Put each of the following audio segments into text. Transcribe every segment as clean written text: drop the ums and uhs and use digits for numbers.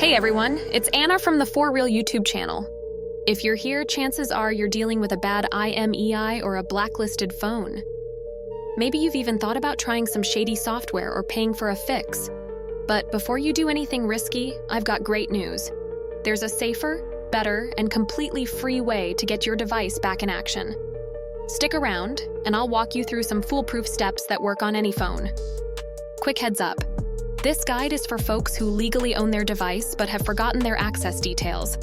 Hey everyone, it's Anna from the For Real YouTube channel. If you're here, chances are you're dealing with a bad IMEI or a blacklisted phone. Maybe you've even thought about trying some shady software or paying for a fix. But before you do anything risky, I've got great news. There's a safer, better, and completely free way to get your device back in action. Stick around, and I'll walk you through some foolproof steps that work on any phone. Quick heads up. This guide is for folks who legally own their device but have forgotten their access details.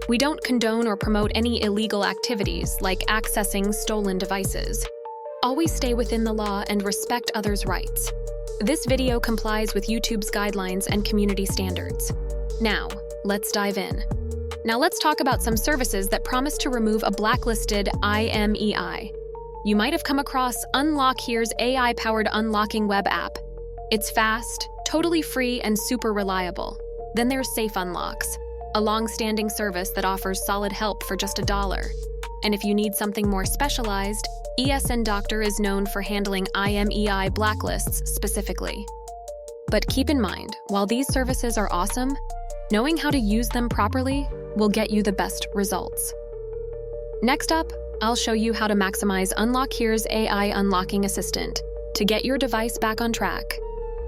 We don't condone or promote any illegal activities like accessing stolen devices. Always stay within the law and respect others' rights. This video complies with YouTube's guidelines and community standards. Now, let's dive in. Now let's talk about some services that promise to remove a blacklisted IMEI. You might have come across Unlock Here's AI-powered unlocking web app. It's fast, totally free, and super reliable. Then there's Safe Unlocks, a long-standing service that offers solid help for just $1. And if you need something more specialized, ESN Doctor is known for handling IMEI blacklists specifically. But keep in mind, while these services are awesome, knowing how to use them properly will get you the best results. Next up, I'll show you how to maximize Unlock Here's AI unlocking assistant to get your device back on track.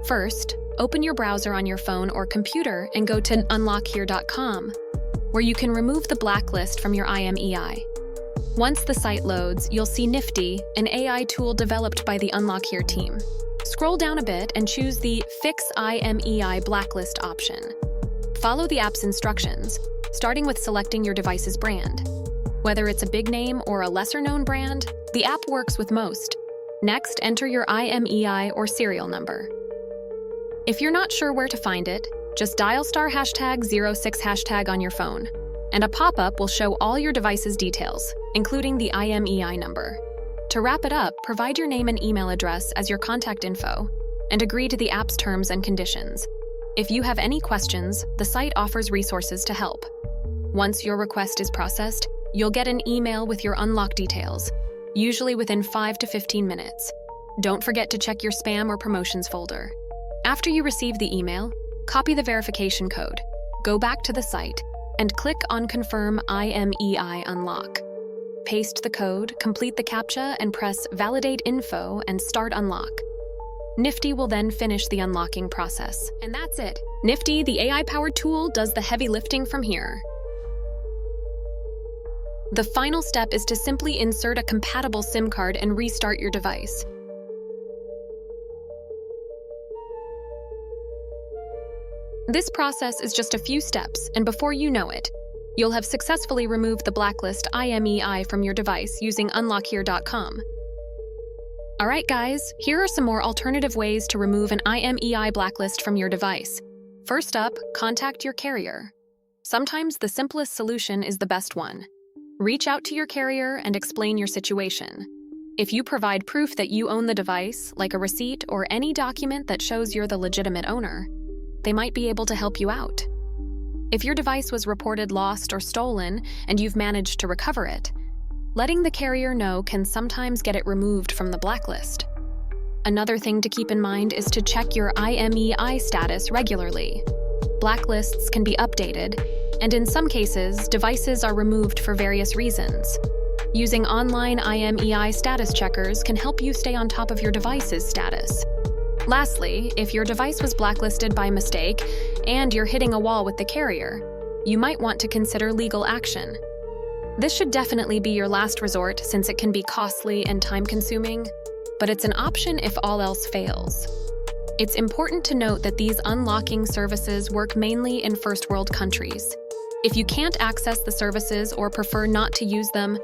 First, open your browser on your phone or computer and go to unlockhere.com, where you can remove the blacklist from your IMEI. Once the site loads, you'll see Nifty, an AI tool developed by the Unlock Here team. Scroll down a bit and choose the Fix IMEI Blacklist option. Follow the app's instructions, starting with selecting your device's brand. Whether it's a big name or a lesser-known brand, the app works with most. Next, enter your IMEI or serial number. If you're not sure where to find it, just dial *#06# on your phone, and a pop-up will show all your device's details, including the IMEI number. To wrap it up, provide your name and email address as your contact info, and agree to the app's terms and conditions. If you have any questions, the site offers resources to help. Once your request is processed, you'll get an email with your unlock details, usually within 5 to 15 minutes. Don't forget to check your spam or promotions folder. After you receive the email, copy the verification code, go back to the site, and click on Confirm IMEI Unlock. Paste the code, complete the CAPTCHA, and press Validate Info and Start Unlock. Nifty will then finish the unlocking process. And that's it. Nifty, the AI-powered tool, does the heavy lifting from here. The final step is to simply insert a compatible SIM card and restart your device. This process is just a few steps, and before you know it, you'll have successfully removed the blacklist IMEI from your device using unlockhere.com. Alright guys, here are some more alternative ways to remove an IMEI blacklist from your device. First up, contact your carrier. Sometimes the simplest solution is the best one. Reach out to your carrier and explain your situation. If you provide proof that you own the device, like a receipt or any document that shows you're the legitimate owner, they might be able to help you out. If your device was reported lost or stolen and you've managed to recover it, letting the carrier know can sometimes get it removed from the blacklist. Another thing to keep in mind is to check your IMEI status regularly. Blacklists can be updated, and in some cases, devices are removed for various reasons. Using online IMEI status checkers can help you stay on top of your device's status. Lastly, if your device was blacklisted by mistake and you're hitting a wall with the carrier, you might want to consider legal action. This should definitely be your last resort since it can be costly and time-consuming, but it's an option if all else fails. It's important to note that these unlocking services work mainly in first-world countries. If you can't access the services or prefer not to use them,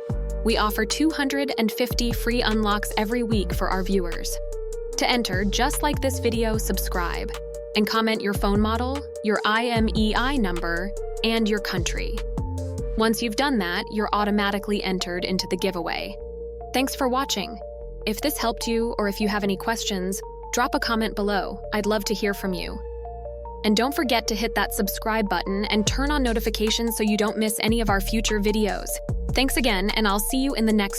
we offer 250 free unlocks every week for our viewers. To enter, just like this video, subscribe and comment your phone model, your IMEI number, and your country. Once you've done that, you're automatically entered into the giveaway. Thanks for watching. If this helped you or if you have any questions, drop a comment below. I'd love to hear from you. And don't forget to hit that subscribe button and turn on notifications so you don't miss any of our future videos. Thanks again, and I'll see you in the next